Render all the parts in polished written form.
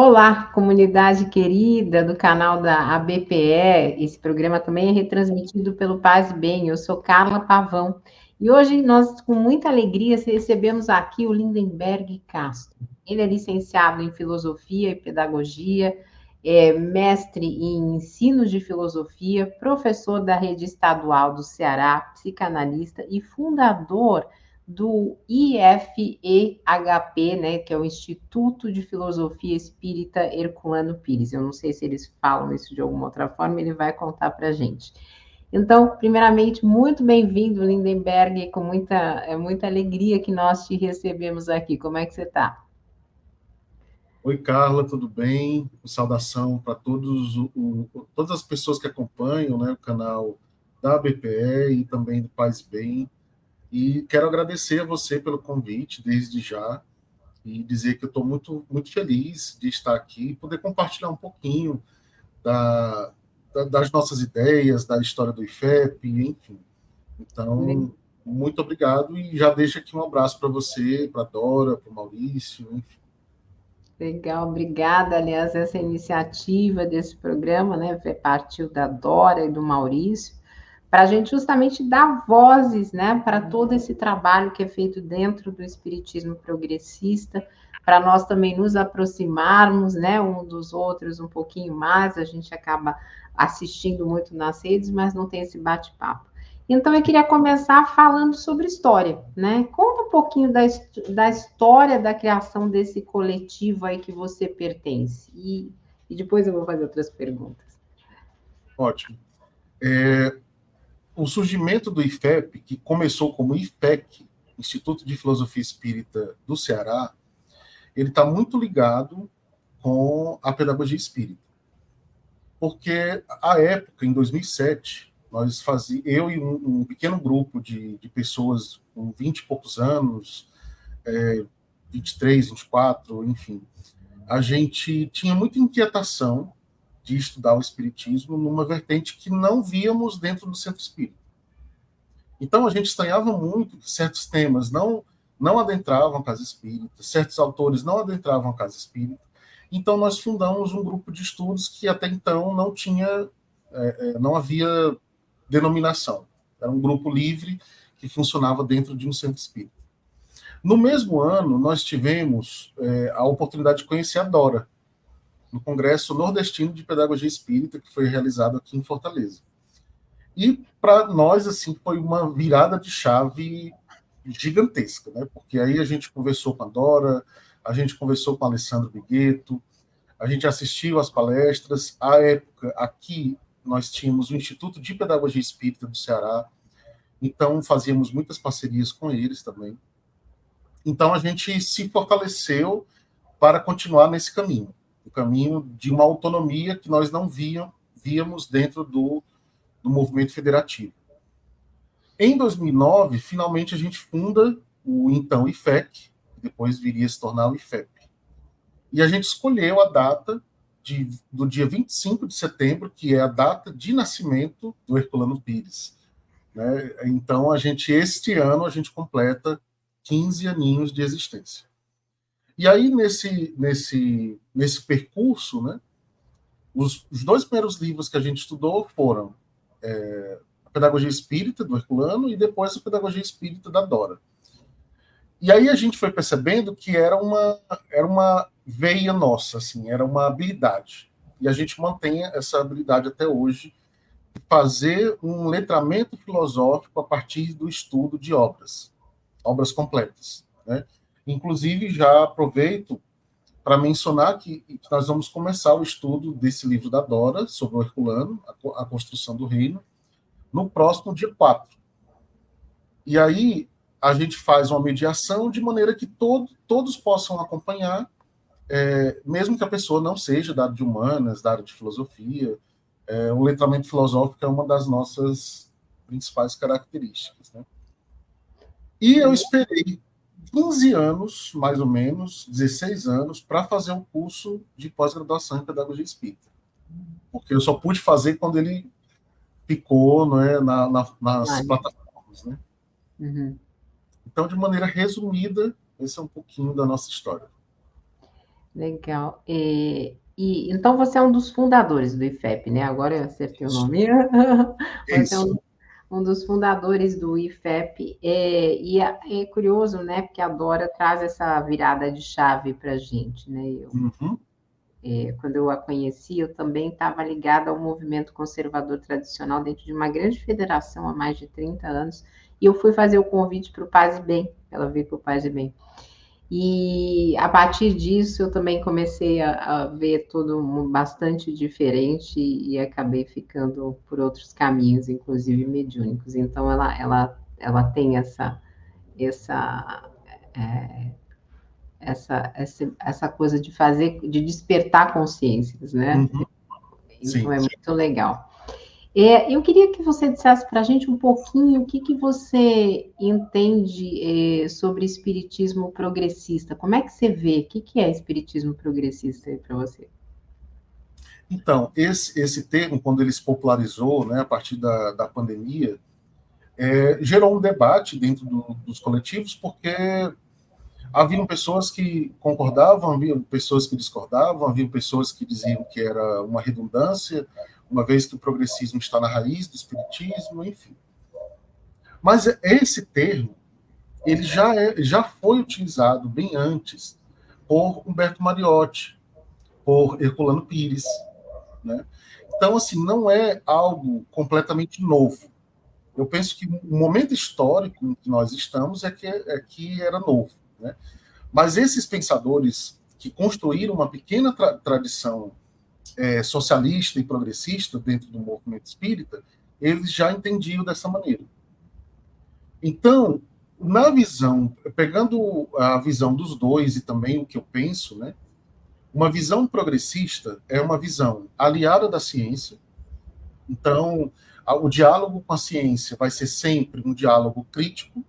Olá, comunidade querida do canal da ABPE. Esse programa também é retransmitido pelo Paz e Bem. Eu sou Carla Pavão e hoje nós, com muita alegria, recebemos aqui o Lindenberg Castro. Ele é licenciado em Filosofia e Pedagogia, é mestre em Ensino de Filosofia, professor da Rede Estadual do Ceará, psicanalista e fundador do IFEHP, né, que é o Instituto de Filosofia Espírita Herculano Pires. Eu não sei se eles falam isso de alguma outra forma, ele vai contar para a gente. Então, primeiramente, muito bem-vindo, Lindenberg, com muita alegria que nós te recebemos aqui. Como é que você está? Oi, Carla, tudo bem? Saudação para todas as pessoas que acompanham, né, o canal da BPE e também do Paz Bem. E quero agradecer a você pelo convite desde já e dizer que eu estou muito feliz de estar aqui e poder compartilhar um pouquinho das nossas ideias, da história do IFEP, enfim. Então, muito obrigado e já deixo aqui um abraço para você, para a Dora, para o Maurício, enfim. Legal, obrigada. Aliás, essa iniciativa desse programa, né, partiu da Dora e do Maurício, para a gente justamente dar vozes, né, para todo esse trabalho que é feito dentro do espiritismo progressista, para nós também nos aproximarmos, né, um dos outros um pouquinho mais. A gente acaba assistindo muito nas redes, mas não tem esse bate-papo. Então, eu queria começar falando sobre história, né? Conta um pouquinho da história da criação desse coletivo aí que você pertence. E depois eu vou fazer outras perguntas. Ótimo. O surgimento do IFEP, que começou como IFPEC, Instituto de Filosofia Espírita do Ceará, ele está muito ligado com a pedagogia espírita. Porque, à época, em 2007, eu e um pequeno grupo de pessoas com 20 e poucos anos, 23, 24, enfim, a gente tinha muita inquietação de estudar o espiritismo numa vertente que não víamos dentro do centro espírita. Então a gente estranhava muito que certos temas não adentravam a casa espírita, certos autores não adentravam a casa espírita. Então nós fundamos um grupo de estudos que até então não havia denominação. Era um grupo livre que funcionava dentro de um centro espírita. No mesmo ano, nós tivemos a oportunidade de conhecer a Dora, no Congresso Nordestino de Pedagogia Espírita, que foi realizado aqui em Fortaleza. E para nós, assim, foi uma virada de chave gigantesca, né? Porque aí a gente conversou com a Dora, a gente conversou com o Alessandro Bigueto, a gente assistiu às palestras. À época, aqui, nós tínhamos o Instituto de Pedagogia Espírita do Ceará, então fazíamos muitas parcerias com eles também. Então a gente se fortaleceu para continuar nesse caminho, o caminho de uma autonomia que nós não víamos dentro do movimento federativo. Em 2009, finalmente a gente funda o então IFEC, que depois viria a se tornar o IFEP. E a gente escolheu a data do dia 25 de setembro, que é a data de nascimento do Herculano Pires. Né? Então, este ano, a gente completa 15 aninhos de existência. E aí, nesse percurso, né, os dois primeiros livros que a gente estudou foram a Pedagogia Espírita, do Herculano, e depois a Pedagogia Espírita, da Dora. E aí a gente foi percebendo que era uma veia nossa, assim, era uma habilidade. E a gente mantém essa habilidade até hoje, de fazer um letramento filosófico a partir do estudo de obras completas. Né? Inclusive, já aproveito para mencionar que nós vamos começar o estudo desse livro da Dora, sobre o Herculano, a construção do reino, no próximo dia 4. E aí a gente faz uma mediação de maneira que todos possam acompanhar, mesmo que a pessoa não seja da área de humanas, da área de filosofia. O letramento filosófico é uma das nossas principais características. Né? E eu esperei 15 anos, mais ou menos, 16 anos, para fazer um curso de pós-graduação em Pedagogia Espírita. Porque eu só pude fazer quando ele ficou, né, nas plataformas. Né? Uhum. Então, de maneira resumida, esse é um pouquinho da nossa história. Legal. Então você é um dos fundadores do IFEP, né? Agora eu acertei o Isso. nome. É Você é isso. um dos fundadores do IFEP. É curioso, né? Porque a Dora traz essa virada de chave para a gente, né? Uhum. Quando eu a conheci, eu também estava ligada ao movimento conservador tradicional dentro de uma grande federação há mais de 30 anos. E eu fui fazer o convite para o Paz e Bem. Ela veio para o Paz e Bem. E a partir disso eu também comecei a ver tudo bastante diferente e acabei ficando por outros caminhos, inclusive mediúnicos. Então ela tem essa, é, essa coisa de fazer, de despertar consciências, né? Uhum. Então Sim. é muito legal. Eu queria que você dissesse para a gente um pouquinho o que, que você entende sobre espiritismo progressista. Como é que você vê? O que, que é espiritismo progressista para você? Então, esse termo, quando ele se popularizou, né, a partir da pandemia, gerou um debate dentro dos coletivos, porque haviam pessoas que concordavam, havia pessoas que discordavam, havia pessoas que diziam que era uma redundância, uma vez que o progressismo está na raiz do espiritismo, enfim. Mas esse termo, ele já foi utilizado bem antes por Humberto Mariotti, por Herculano Pires, né? Então, assim, não é algo completamente novo. Eu penso que o momento histórico em que nós estamos é que era novo, né? Mas esses pensadores que construíram uma pequena tradição socialista e progressista dentro do movimento espírita, eles já entendiam dessa maneira. Então, na visão, pegando a visão dos dois e também o que eu penso, né, uma visão progressista é uma visão aliada da ciência. Então, o diálogo com a ciência vai ser sempre um diálogo crítico,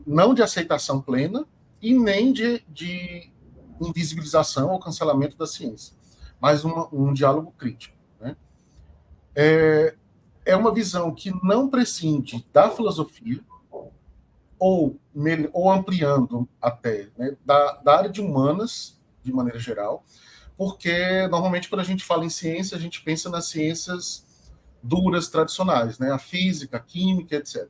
não de aceitação plena e nem de invisibilização ou cancelamento da ciência, mas um diálogo crítico. Né? É uma visão que não prescinde da filosofia, ou ampliando até, né, da área de humanas, de maneira geral, porque normalmente quando a gente fala em ciência, a gente pensa nas ciências duras tradicionais, né, a física, a química, etc.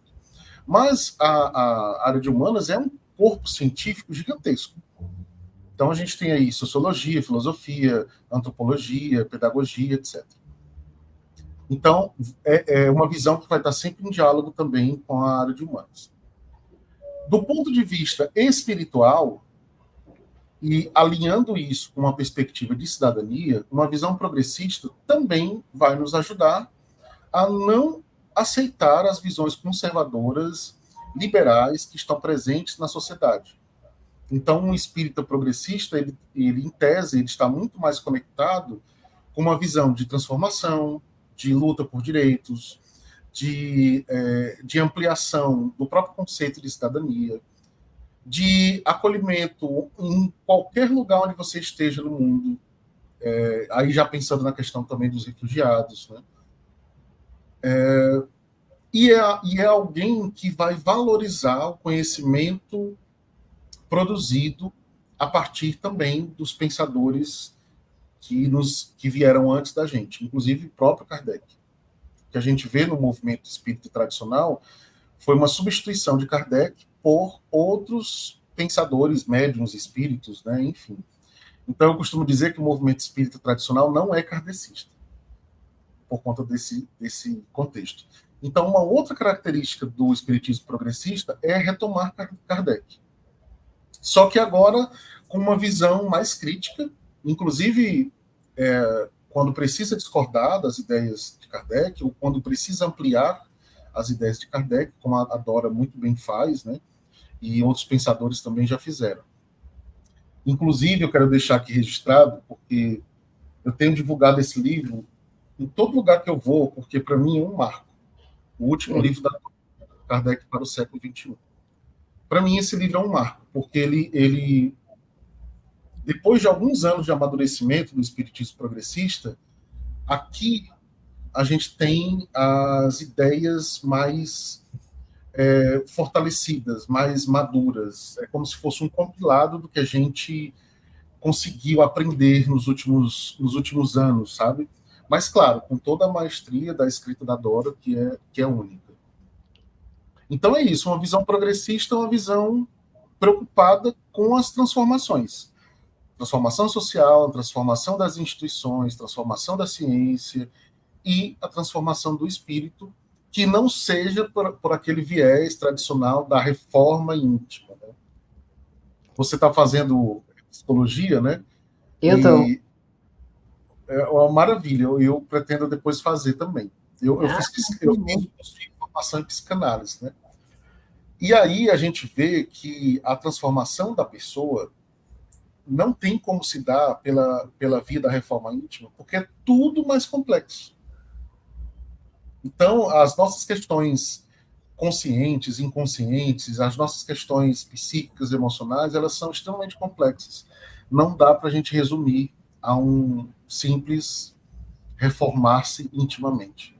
Mas a área de humanas é um corpo científico gigantesco. Então a gente tem aí sociologia, filosofia, antropologia, pedagogia, etc. Então é uma visão que vai estar sempre em diálogo também com a área de humanas. Do ponto de vista espiritual, e alinhando isso com uma perspectiva de cidadania, uma visão progressista também vai nos ajudar a não aceitar as visões conservadoras, liberais que estão presentes na sociedade. Então, um espírita progressista, ele em tese, ele está muito mais conectado com uma visão de transformação, de luta por direitos, de ampliação do próprio conceito de cidadania, de acolhimento em qualquer lugar onde você esteja no mundo. Aí já pensando na questão também dos refugiados, né? E é alguém que vai valorizar o conhecimento produzido a partir também dos pensadores que vieram antes da gente, inclusive o próprio Kardec. O que a gente vê no movimento espírita tradicional foi uma substituição de Kardec por outros pensadores, médiuns, espíritos, né? Enfim. Então, eu costumo dizer que o movimento espírita tradicional não é kardecista, por conta desse contexto. Então, uma outra característica do espiritismo progressista é retomar Kardec. Só que agora com uma visão mais crítica, inclusive quando precisa discordar das ideias de Kardec, ou quando precisa ampliar as ideias de Kardec, como a Dora muito bem faz, né? E outros pensadores também já fizeram. Inclusive, eu quero deixar aqui registrado, porque eu tenho divulgado esse livro em todo lugar que eu vou, porque para mim é um marco. O último livro da Kardec para o século XXI. Para mim, esse livro é um marco, porque ele, depois de alguns anos de amadurecimento do espiritismo progressista, aqui a gente tem as ideias mais fortalecidas, mais maduras. É como se fosse um compilado do que a gente conseguiu aprender nos últimos anos, sabe? Mas, claro, com toda a maestria da escrita da Dora, que é única. Então é isso, uma visão progressista, uma visão preocupada com as transformações. Transformação social, transformação das instituições, transformação da ciência e a transformação do espírito, que não seja por aquele viés tradicional da reforma íntima. Né? Você está fazendo psicologia, né? Eu tô. E é uma maravilha, eu pretendo depois fazer também. Eu Ah, fiz um curso de formação em psicanálise, né? E aí a gente vê que a transformação da pessoa não tem como se dar pela via da reforma íntima, porque é tudo mais complexo. Então, as nossas questões conscientes, inconscientes, as nossas questões psíquicas, emocionais, elas são extremamente complexas. Não dá para a gente resumir a um simples reformar-se intimamente.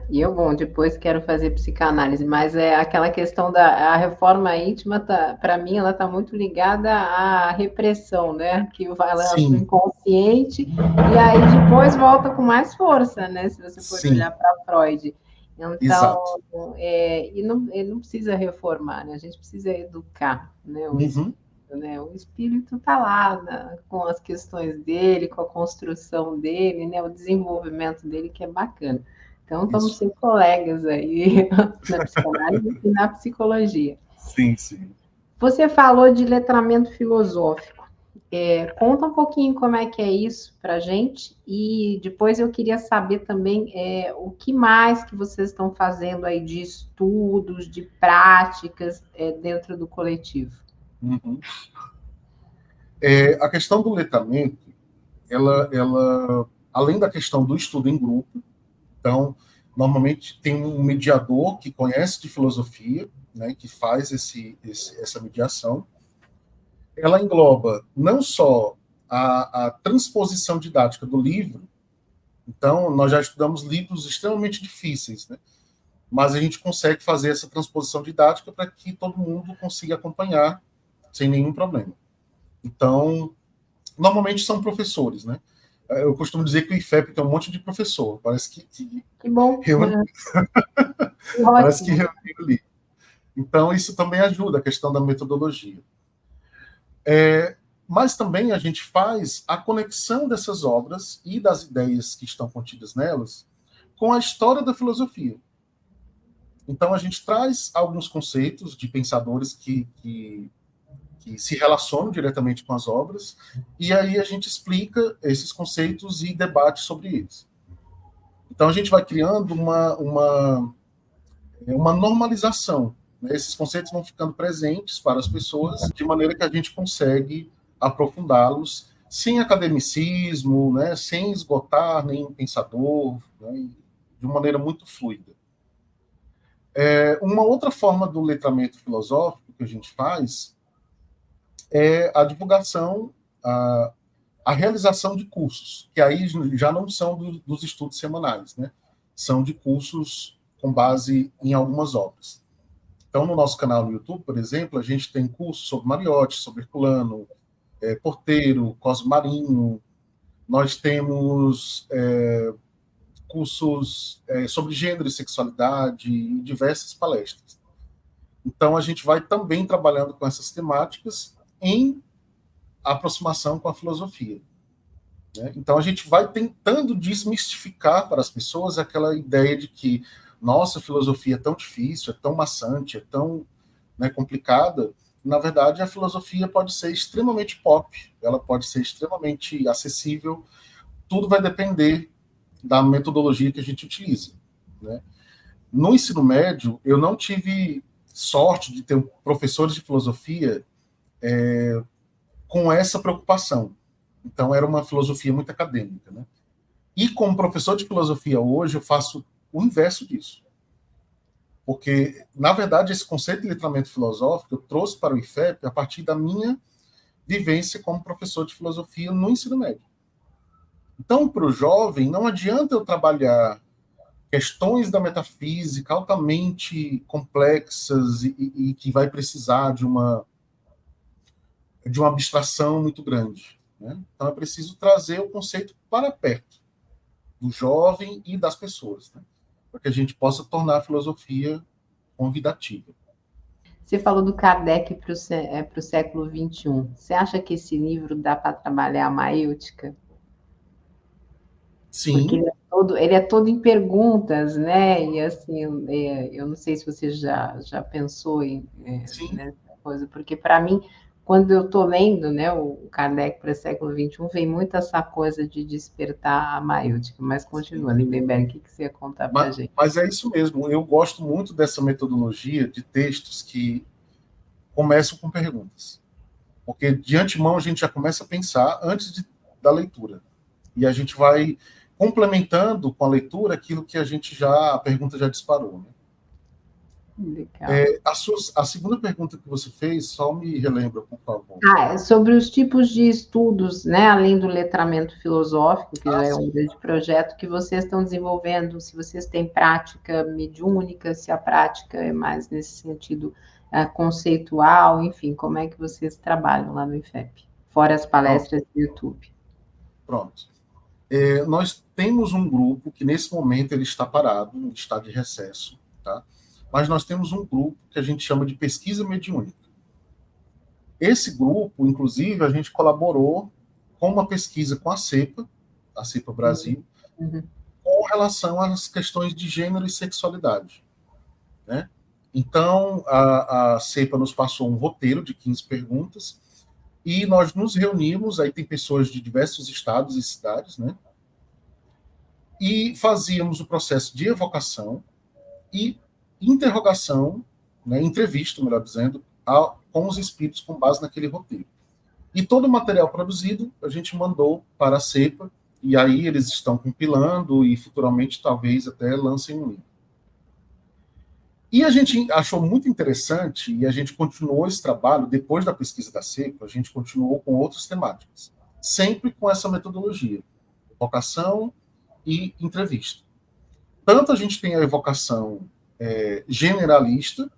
E eu, bom, depois quero fazer psicanálise, mas é aquela questão da a reforma íntima, tá, para mim, ela está muito ligada à repressão, né? Que vai lá para o Sim, inconsciente, e aí depois volta com mais força, né? Se você for sim, olhar para Freud. Então, exato. ele não precisa reformar, né? A gente precisa educar, né? O Uhum, espírito, né? O espírito está lá com as questões dele, com a construção dele, né? O desenvolvimento dele, que é bacana. Então, vamos isso. ser colegas aí na psicanálise e na psicologia. Sim, sim. Você falou de letramento filosófico. Conta um pouquinho como é que é isso para a gente e depois eu queria saber também o que mais que vocês estão fazendo aí de estudos, de práticas dentro do coletivo. Uhum. A questão do letramento, além da questão do estudo em grupo, então, normalmente tem um mediador que conhece de filosofia, né, que faz essa mediação. Ela engloba não só a transposição didática do livro, então, nós já estudamos livros extremamente difíceis, né? Mas a gente consegue fazer essa transposição didática para que todo mundo consiga acompanhar sem nenhum problema. Então, normalmente são professores, né? Eu costumo dizer que o IFEP tem um monte de professor, parece que Que bom, reúne, parece que ótimo. reúne ali. Então, isso também ajuda a questão da metodologia. Mas também a gente faz a conexão dessas obras e das ideias que estão contidas nelas com a história da filosofia. Então, a gente traz alguns conceitos de pensadores que se relacionam diretamente com as obras, e aí a gente explica esses conceitos e debate sobre eles. Então, a gente vai criando uma normalização. Né? Esses conceitos vão ficando presentes para as pessoas, de maneira que a gente consegue aprofundá-los sem academicismo, né? Sem esgotar nenhum pensador, né? De uma maneira muito fluida. Uma outra forma do letramento filosófico que a gente faz é a divulgação, a realização de cursos, que aí já não são dos estudos semanais, né? São de cursos com base em algumas obras. Então, no nosso canal no YouTube, por exemplo, a gente tem cursos sobre Mariotti, sobre Herculano, Porteiro, Cosmo Marinho. Nós temos cursos sobre gênero e sexualidade e diversas palestras. Então, a gente vai também trabalhando com essas temáticas em aproximação com a filosofia. Né? Então, a gente vai tentando desmistificar para as pessoas aquela ideia de que, nossa, a filosofia é tão difícil, é tão maçante, é tão, né, complicada. Na verdade, a filosofia pode ser extremamente pop, ela pode ser extremamente acessível, tudo vai depender da metodologia que a gente utiliza. Né? No ensino médio, eu não tive sorte de ter professores de filosofia com essa preocupação. Então, era uma filosofia muito acadêmica. Né? E como professor de filosofia hoje, eu faço o inverso disso. Porque, na verdade, esse conceito de letramento filosófico eu trouxe para o IFEP a partir da minha vivência como professor de filosofia no ensino médio. Então, para o jovem, não adianta eu trabalhar questões da metafísica altamente complexas e que vai precisar de uma abstração muito grande, né? Então é preciso trazer o conceito para perto do jovem e das pessoas, né? Para que a gente possa tornar a filosofia convidativa. Você falou do Kardec para o século XXI. Você acha que esse livro dá para trabalhar a maêutica? Porque Sim, ele é todo em perguntas, né? E assim, eu não sei se você já pensou sim. nessa coisa, porque para mim, quando eu estou lendo, né, o Kardec para o século XXI, vem muito essa coisa de despertar a maêutica. Mas continua, Lindenberg, o que você ia contar para a gente? Mas é isso mesmo. Eu gosto muito dessa metodologia de textos que começam com perguntas. Porque de antemão a gente já começa a pensar da leitura. E a gente vai complementando com a leitura aquilo que a pergunta já disparou. Né? Legal. A segunda pergunta que você fez, só me relembra, por favor. Sobre os tipos de estudos, né, além do letramento filosófico, que já é um Sim. grande projeto que vocês estão desenvolvendo, se vocês têm prática mediúnica, se a prática é mais nesse sentido conceitual, enfim, como é que vocês trabalham lá no IFEP, fora as Pronto. palestras do YouTube? Pronto. Nós temos um grupo que, nesse momento, ele está parado, está de recesso, tá? Mas nós temos um grupo que a gente chama de pesquisa mediúnica. Esse grupo, inclusive, a gente colaborou com uma pesquisa com a CEPA Brasil, Uhum. com relação às questões de gênero e sexualidade. Né? Então, a CEPA nos passou um roteiro de 15 perguntas e nós nos reunimos, aí tem pessoas de diversos estados e cidades, né? E fazíamos o processo de evocação e interrogação, né, entrevista, melhor dizendo, com os espíritos com base naquele roteiro. E todo o material produzido a gente mandou para a CEPA, e aí eles estão compilando e futuramente talvez até lancem um livro. E a gente achou muito interessante, e a gente continuou esse trabalho, depois da pesquisa da CEPA, a gente continuou com outras temáticas, sempre com essa metodologia, evocação e entrevista. Tanto a gente tem a evocação generalista,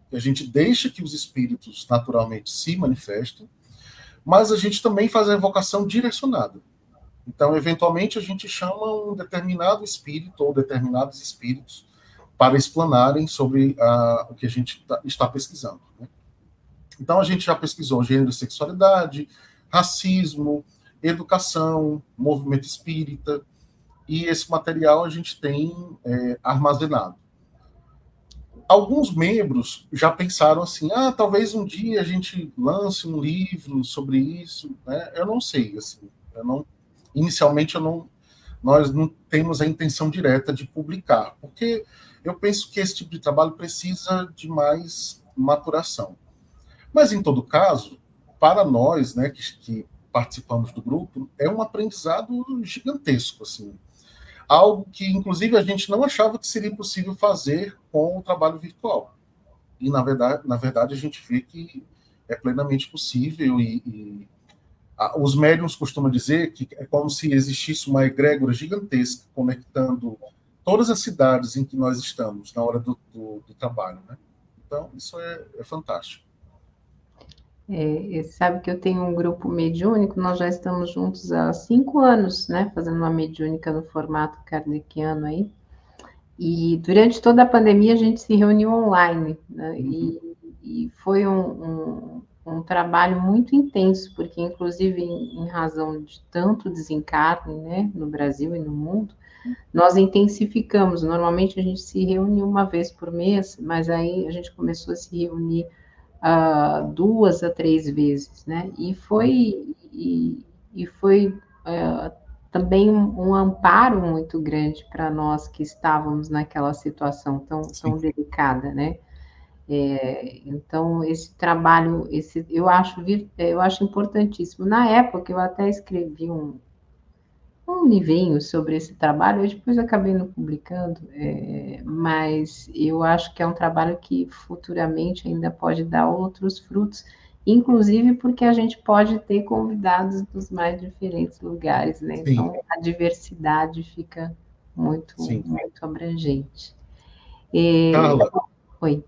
que a gente deixa que os espíritos naturalmente se manifestem, mas a gente também faz a evocação direcionada. Então, eventualmente, a gente chama um determinado espírito ou determinados espíritos para explanarem sobre o que a gente está pesquisando. Né? Então, a gente já pesquisou gênero e sexualidade, racismo, educação, movimento espírita, e esse material a gente tem armazenado. Alguns membros já pensaram assim, talvez um dia a gente lance um livro sobre isso, né? Eu não sei, assim, inicialmente nós não temos a intenção direta de publicar, porque eu penso que esse tipo de trabalho precisa de mais maturação. Mas, em todo caso, para nós, né, que participamos do grupo, é um aprendizado gigantesco, assim, algo que, inclusive, a gente não achava que seria possível fazer com o trabalho virtual. E, na verdade a gente vê que é plenamente possível os médiuns costumam dizer que é como se existisse uma egrégora gigantesca conectando todas as cidades em que nós estamos na hora do trabalho. Né? Então, isso é fantástico. Sabe que eu tenho um grupo mediúnico, nós já estamos juntos há 5 anos, né? Fazendo uma mediúnica no formato kardeciano aí. E durante toda a pandemia a gente se reuniu online, né? E foi um trabalho muito intenso, porque inclusive em razão de tanto desencarne, né, no Brasil e no mundo, nós intensificamos. Normalmente a gente se reúne uma vez por mês, mas aí a gente começou a se reunir 2 a 3 vezes, né? E foi também um amparo muito grande para nós que estávamos naquela situação tão delicada, né? Então, esse trabalho, eu acho importantíssimo. Na época, eu até escrevi um livrinho sobre esse trabalho, eu depois acabei não publicando, mas eu acho que é um trabalho que futuramente ainda pode dar outros frutos, inclusive porque a gente pode ter convidados dos mais diferentes lugares, né? Sim, Então a diversidade fica muito, sim. muito abrangente. Carla, Oi.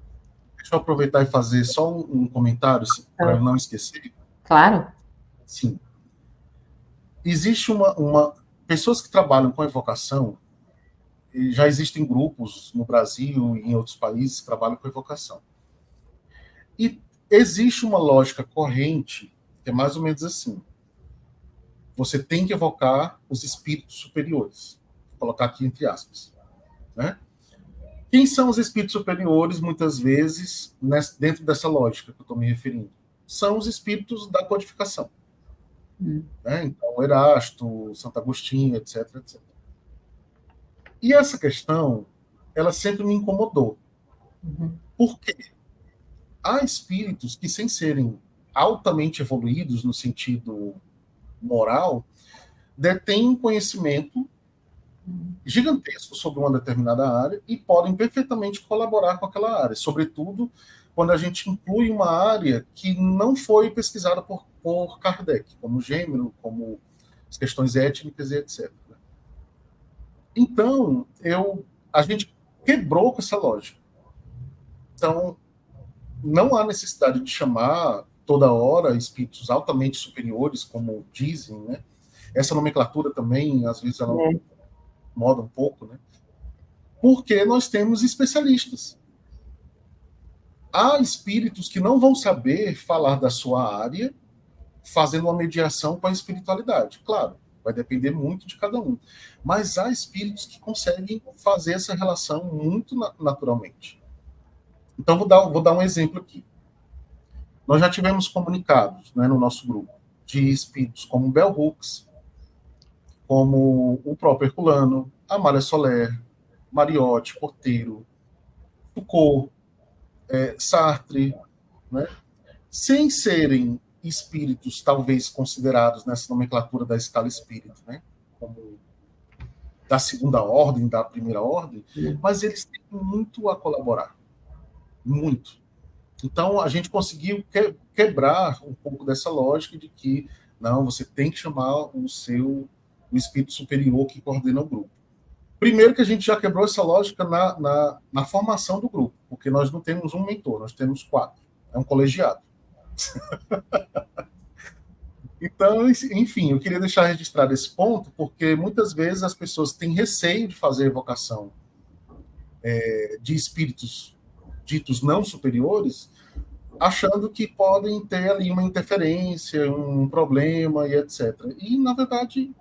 deixa eu aproveitar e fazer só um comentário para eu não esquecer. Claro. Sim. Existe pessoas que trabalham com evocação, e já existem grupos no Brasil e em outros países que trabalham com evocação. E existe uma lógica corrente, que é mais ou menos assim: você tem que evocar os espíritos superiores. Vou colocar aqui entre aspas. Né? Quem são os espíritos superiores, muitas vezes, dentro dessa lógica que eu estou me referindo? São os espíritos da codificação. Né? Então, Erasto, Santo Agostinho, etc, etc. E essa questão, ela sempre me incomodou. Por quê? Há espíritos que, sem serem altamente evoluídos no sentido moral, detêm conhecimento gigantesco sobre uma determinada área e podem perfeitamente colaborar com aquela área, sobretudo quando a gente inclui uma área que não foi pesquisada por Kardec, como gênero, como as questões étnicas e etc. Então, a gente quebrou com essa lógica. Então, não há necessidade de chamar toda hora espíritos altamente superiores, como dizem, né? Essa nomenclatura também, às vezes, ela incomoda um pouco, né? Porque nós temos especialistas. Há espíritos que não vão saber falar da sua área fazendo uma mediação com a espiritualidade. Claro, vai depender muito de cada um. Mas há espíritos que conseguem fazer essa relação muito naturalmente. Então, vou dar um exemplo aqui. Nós já tivemos comunicados, né, no nosso grupo de espíritos como Bell Hooks, como o próprio Herculano, Amália Soler, Mariotti, Porteiro, Foucault, Sartre, né, sem serem espíritos talvez considerados nessa nomenclatura da escala espírita, né, como da segunda ordem, da primeira ordem, mas eles têm muito a colaborar, muito. Então, a gente conseguiu quebrar um pouco dessa lógica de que, não, você tem que chamar o espírito superior que coordena o grupo. Primeiro que a gente já quebrou essa lógica na formação do grupo, porque nós não temos um mentor, nós temos 4. É um colegiado. Então, enfim, eu queria deixar registrado esse ponto, porque muitas vezes as pessoas têm receio de fazer evocação de espíritos ditos não superiores, achando que podem ter ali uma interferência, um problema e etc. E, na verdade,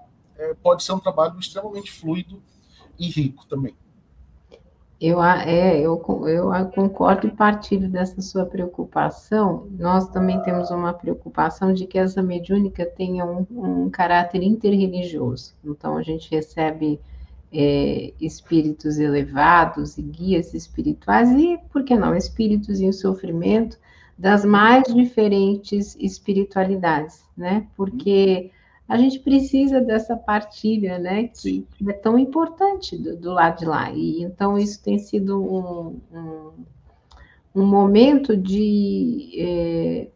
pode ser um trabalho extremamente fluido e rico também. Eu concordo e partilho dessa sua preocupação. Nós também temos uma preocupação de que essa mediúnica tenha um caráter interreligioso. Então, a gente recebe espíritos elevados e guias espirituais e, por que não, espíritos em sofrimento das mais diferentes espiritualidades, né? Porque a gente precisa dessa partilha, né, que é tão importante do lado de lá. E então isso tem sido um momento de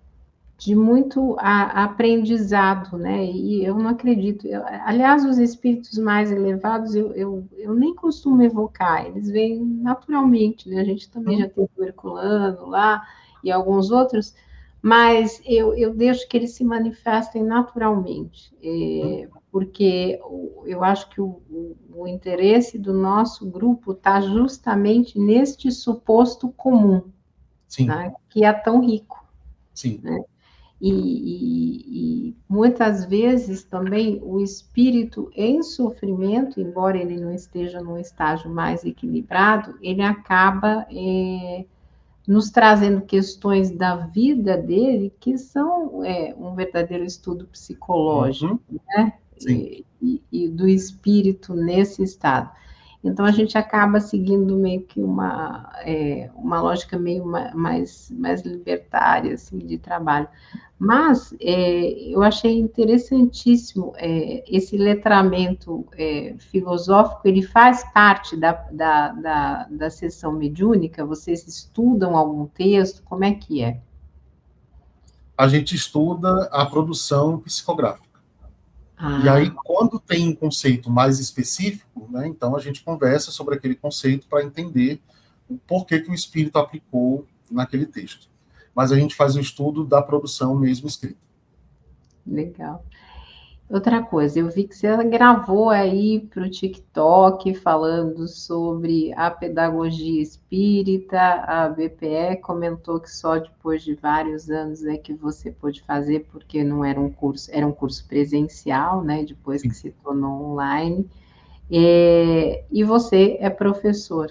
muito aprendizado, né? E eu não acredito. Aliás, os espíritos mais elevados eu nem costumo evocar, eles vêm naturalmente, né? A gente também já tem o Herculano lá e alguns outros, mas eu deixo que eles se manifestem naturalmente, porque eu acho que o interesse do nosso grupo está justamente neste suposto comum, né? Que é tão rico. Sim. Né? E muitas vezes também o espírito em sofrimento, embora ele não esteja num estágio mais equilibrado, ele acaba nos trazendo questões da vida dele que são um verdadeiro estudo psicológico, né? E do espírito nesse estado. Então, a gente acaba seguindo meio que uma lógica meio mais libertária, assim, de trabalho. Mas eu achei interessantíssimo esse letramento filosófico, ele faz parte da sessão mediúnica? Vocês estudam algum texto? Como é que é? A gente estuda a produção psicográfica. E aí, quando tem um conceito mais específico, né, então a gente conversa sobre aquele conceito para entender o porquê que o espírito aplicou naquele texto. Mas a gente faz o estudo da produção mesmo escrita. Legal. Outra coisa, eu vi que você gravou aí para o TikTok falando sobre a pedagogia espírita, a BPE comentou que só depois de vários anos é que você pôde fazer, porque não era um curso presencial, né? Depois que Sim. se tornou online. E você é professor.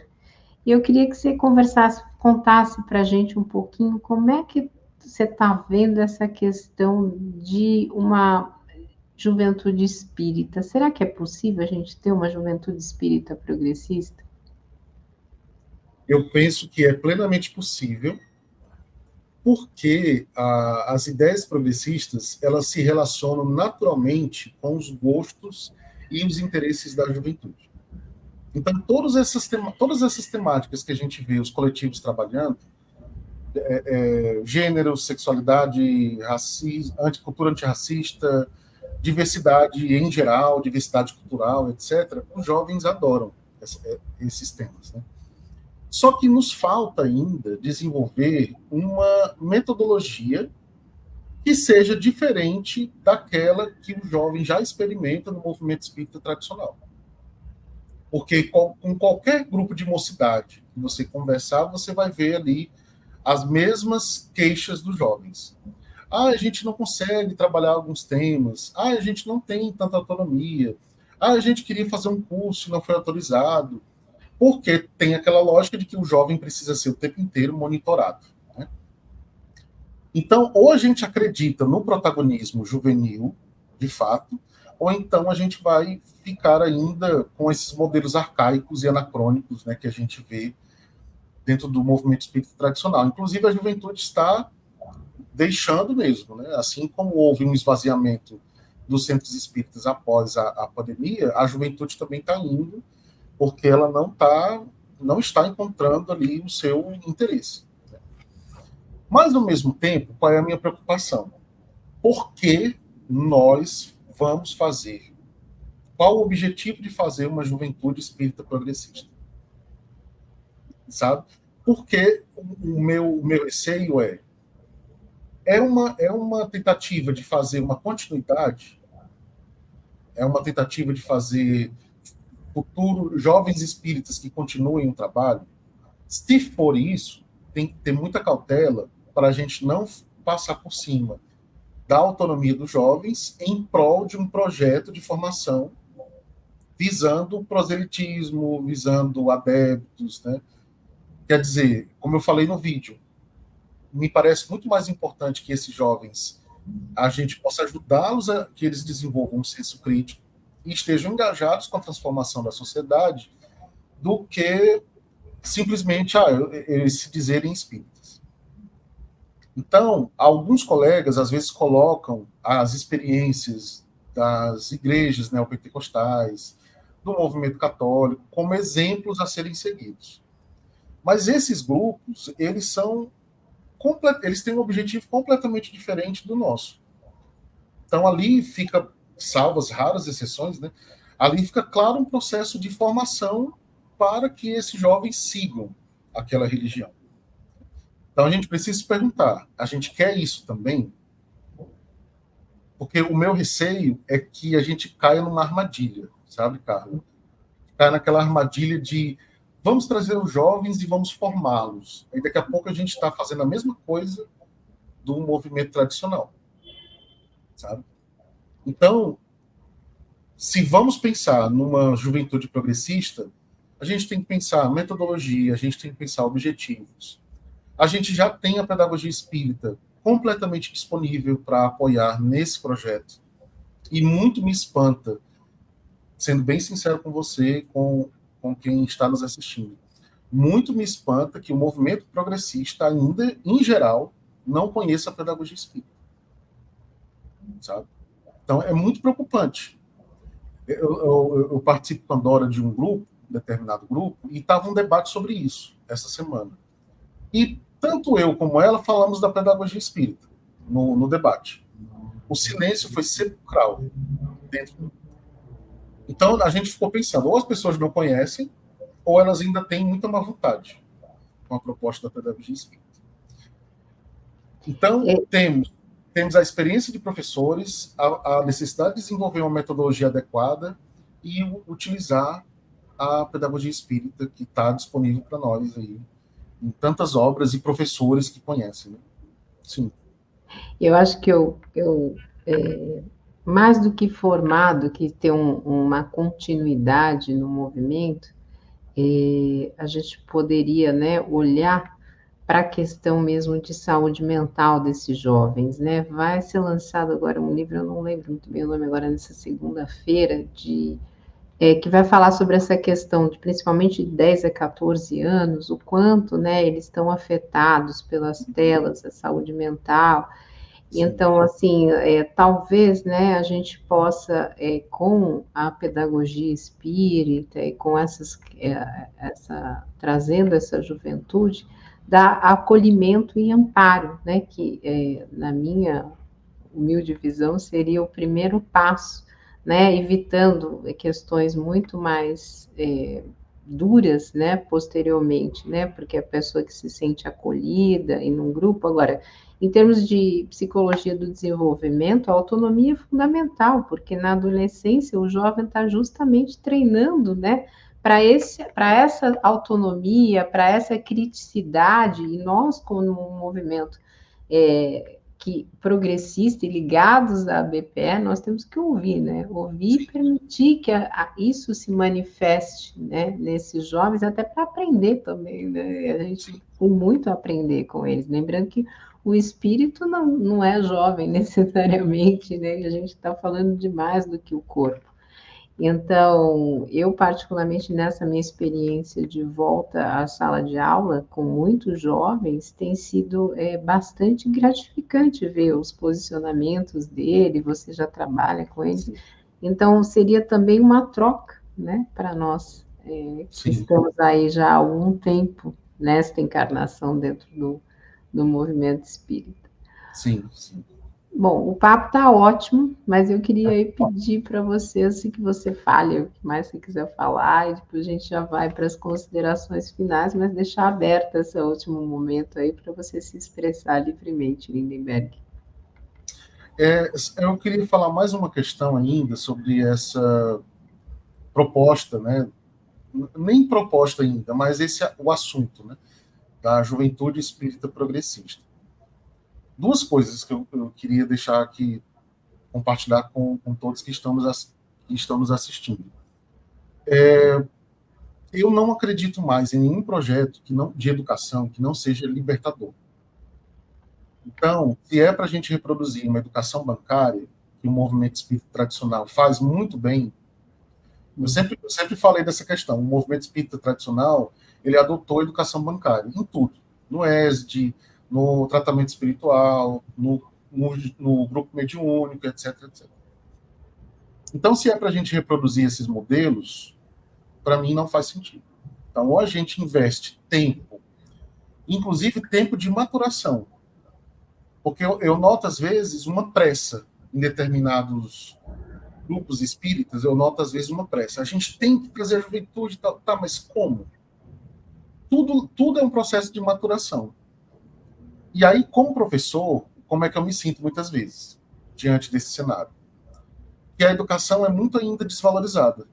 E eu queria que você contasse para a gente um pouquinho como é que você está vendo essa questão de uma juventude espírita. Será que é possível a gente ter uma juventude espírita progressista? Eu penso que é plenamente possível, porque as ideias progressistas elas se relacionam naturalmente com os gostos e os interesses da juventude. Então, todas essas temáticas que a gente vê os coletivos trabalhando, gênero, sexualidade, racismo, cultura antirracista, diversidade em geral, diversidade cultural, etc., os jovens adoram esses temas. Né? Só que nos falta ainda desenvolver uma metodologia que seja diferente daquela que o jovem já experimenta no movimento espírita tradicional. Porque com qualquer grupo de mocidade que você conversar, você vai ver ali as mesmas queixas dos jovens. A gente não consegue trabalhar alguns temas. A gente não tem tanta autonomia. A gente queria fazer um curso e não foi autorizado. Porque tem aquela lógica de que o jovem precisa ser o tempo inteiro monitorado. Né? Então, ou a gente acredita no protagonismo juvenil, de fato, ou então a gente vai ficar ainda com esses modelos arcaicos e anacrônicos, né, que a gente vê dentro do movimento espírita tradicional. Inclusive, a juventude está deixando mesmo. Né? Assim como houve um esvaziamento dos centros espíritas após a pandemia, a juventude também está indo, porque ela não está encontrando ali o seu interesse. Mas, ao mesmo tempo, qual é a minha preocupação? Por que nós vamos fazer? Qual o objetivo de fazer uma juventude espírita progressista? Sabe? Porque o meu receio é uma tentativa de fazer uma continuidade, é uma tentativa de fazer futuro jovens espíritas que continuem o trabalho. Se for isso, tem que ter muita cautela para a gente não passar por cima da autonomia dos jovens em prol de um projeto de formação visando o proselitismo, visando adeptos, né? Quer dizer, como eu falei no vídeo, me parece muito mais importante que esses jovens, a gente possa ajudá-los a que eles desenvolvam um senso crítico e estejam engajados com a transformação da sociedade, do que simplesmente eles se dizerem espíritas. Então, alguns colegas às vezes colocam as experiências das igrejas neopentecostais, do movimento católico, como exemplos a serem seguidos. Mas esses grupos, eles têm um objetivo completamente diferente do nosso. Então, ali fica, salvo as raras exceções, né, ali fica claro um processo de formação para que esses jovens sigam aquela religião. Então, a gente precisa se perguntar, a gente quer isso também? Porque o meu receio é que a gente caia numa armadilha, sabe, Carla? Caia naquela armadilha de vamos trazer os jovens e vamos formá-los. Aí daqui a pouco a gente está fazendo a mesma coisa do movimento tradicional, sabe? Então, se vamos pensar numa juventude progressista, a gente tem que pensar metodologia, a gente tem que pensar objetivos. A gente já tem a pedagogia espírita completamente disponível para apoiar nesse projeto. E muito me espanta, sendo bem sincero com você, com quem está nos assistindo, muito me espanta que o movimento progressista ainda, em geral, não conheça a pedagogia espírita. Sabe? Então, é muito preocupante. Eu participo com a Dora de um grupo, um determinado grupo, e estava um debate sobre isso essa semana. E tanto eu como ela falamos da pedagogia espírita no debate. O silêncio foi sepulcral dentro. Então, a gente ficou pensando, ou as pessoas não conhecem, ou elas ainda têm muita má vontade com a proposta da pedagogia espírita. Então, temos temos a experiência de professores, a necessidade de desenvolver uma metodologia adequada e utilizar a pedagogia espírita que está disponível para nós aí, em tantas obras e professores que conhecem. Né? Sim. Eu acho que mais do que formado, que ter uma continuidade no movimento, a gente poderia, né, olhar para a questão mesmo de saúde mental desses jovens, né? Vai ser lançado agora um livro, eu não lembro muito bem o nome agora, nessa segunda-feira, que vai falar sobre essa questão de principalmente de 10 a 14 anos, o quanto, né, eles estão afetados pelas telas, a saúde mental. Então, assim, talvez, né, a gente possa, com a pedagogia espírita e com trazendo essa juventude, dar acolhimento e amparo, né, que, na minha humilde visão, seria o primeiro passo, né, evitando questões muito mais duras, né, posteriormente, né, porque a pessoa que se sente acolhida em um grupo, agora, em termos de psicologia do desenvolvimento, a autonomia é fundamental, porque na adolescência o jovem está justamente treinando, né, para essa autonomia, para essa criticidade, e nós, como um movimento que progressista e ligados à BPE, nós temos que ouvir, né? Ouvir e permitir que isso se manifeste, né, nesses jovens, até para aprender também, né? A gente tem muito a aprender com eles. Lembrando que o espírito não é jovem necessariamente, né? A gente está falando de mais do que o corpo. Então, eu particularmente nessa minha experiência de volta à sala de aula com muitos jovens, tem sido bastante gratificante ver os posicionamentos dele, você já trabalha com eles, então seria também uma troca, né, para nós, que estamos aí já há algum tempo nesta encarnação dentro do movimento espírita. Sim, sim. Bom, o papo está ótimo, mas eu queria aí pedir para você, assim, que você fale o que mais você quiser falar, e depois a gente já vai para as considerações finais, mas deixar aberto esse último momento aí para você se expressar livremente, Lindenberg. Eu queria falar mais uma questão ainda sobre essa proposta, né? Nem proposta ainda, mas o assunto, né? Da juventude espírita progressista. Duas coisas que eu queria deixar aqui, compartilhar com todos que estamos assistindo. Eu não acredito mais em nenhum projeto de educação que não seja libertador. Então, se é para a gente reproduzir uma educação bancária, que o movimento espírita tradicional faz muito bem, eu sempre falei dessa questão. O movimento espírita tradicional, ele adotou a educação bancária em tudo. No ESD, no tratamento espiritual, no grupo mediúnico, etc, etc. Então, se é para a gente reproduzir esses modelos, para mim não faz sentido. Então, ou a gente investe tempo, inclusive tempo de maturação, porque eu noto, às vezes, uma pressa em determinados grupos espíritas, eu noto, às vezes, uma pressa. A gente tem que trazer a juventude, tá, mas como? Tudo é um processo de maturação. E aí, como professor, como é que eu me sinto muitas vezes diante desse cenário? Que a educação é muito ainda desvalorizada.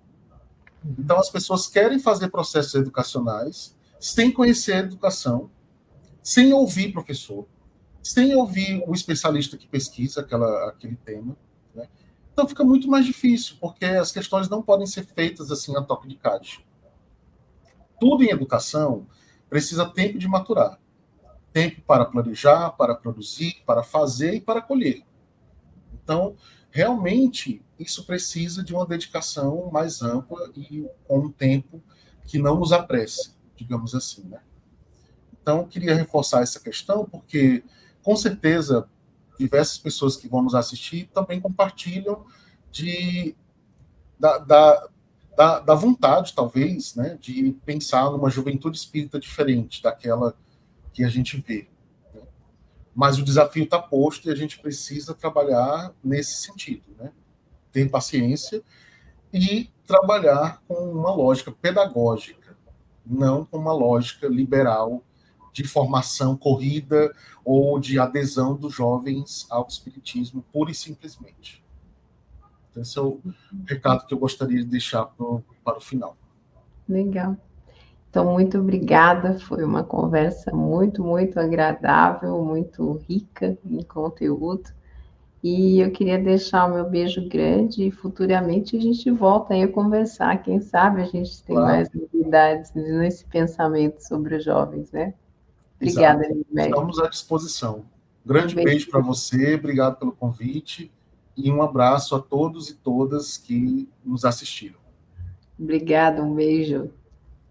Então, as pessoas querem fazer processos educacionais sem conhecer a educação, sem ouvir professor, sem ouvir o especialista que pesquisa aquele tema. Né? Então, fica muito mais difícil, porque as questões não podem ser feitas assim a toque de caixa. Tudo em educação precisa tempo de maturar. Tempo para planejar, para produzir, para fazer e para colher. Então, realmente, isso precisa de uma dedicação mais ampla e com um tempo que não nos apresse, digamos assim. Né? Então, eu queria reforçar essa questão, porque, com certeza, diversas pessoas que vão nos assistir também compartilham da vontade, talvez, né, de pensar numa juventude espírita diferente daquela que a gente vê. Né? Mas o desafio está posto e a gente precisa trabalhar nesse sentido, né? Ter paciência e trabalhar com uma lógica pedagógica, não com uma lógica liberal de formação corrida ou de adesão dos jovens ao espiritismo, pura e simplesmente. Então, esse é o recado que eu gostaria de deixar para o final. Legal. Então, muito obrigada. Foi uma conversa muito, muito agradável, muito rica em conteúdo. E eu queria deixar o meu beijo grande e futuramente a gente volta aí a conversar. Quem sabe a gente tem Claro. mais novidades nesse pensamento sobre os jovens, né? Exato. Obrigada, Lindbergh. Estamos à disposição. Grande beijo para você, obrigado pelo convite e um abraço a todos e todas que nos assistiram. Obrigada, um beijo.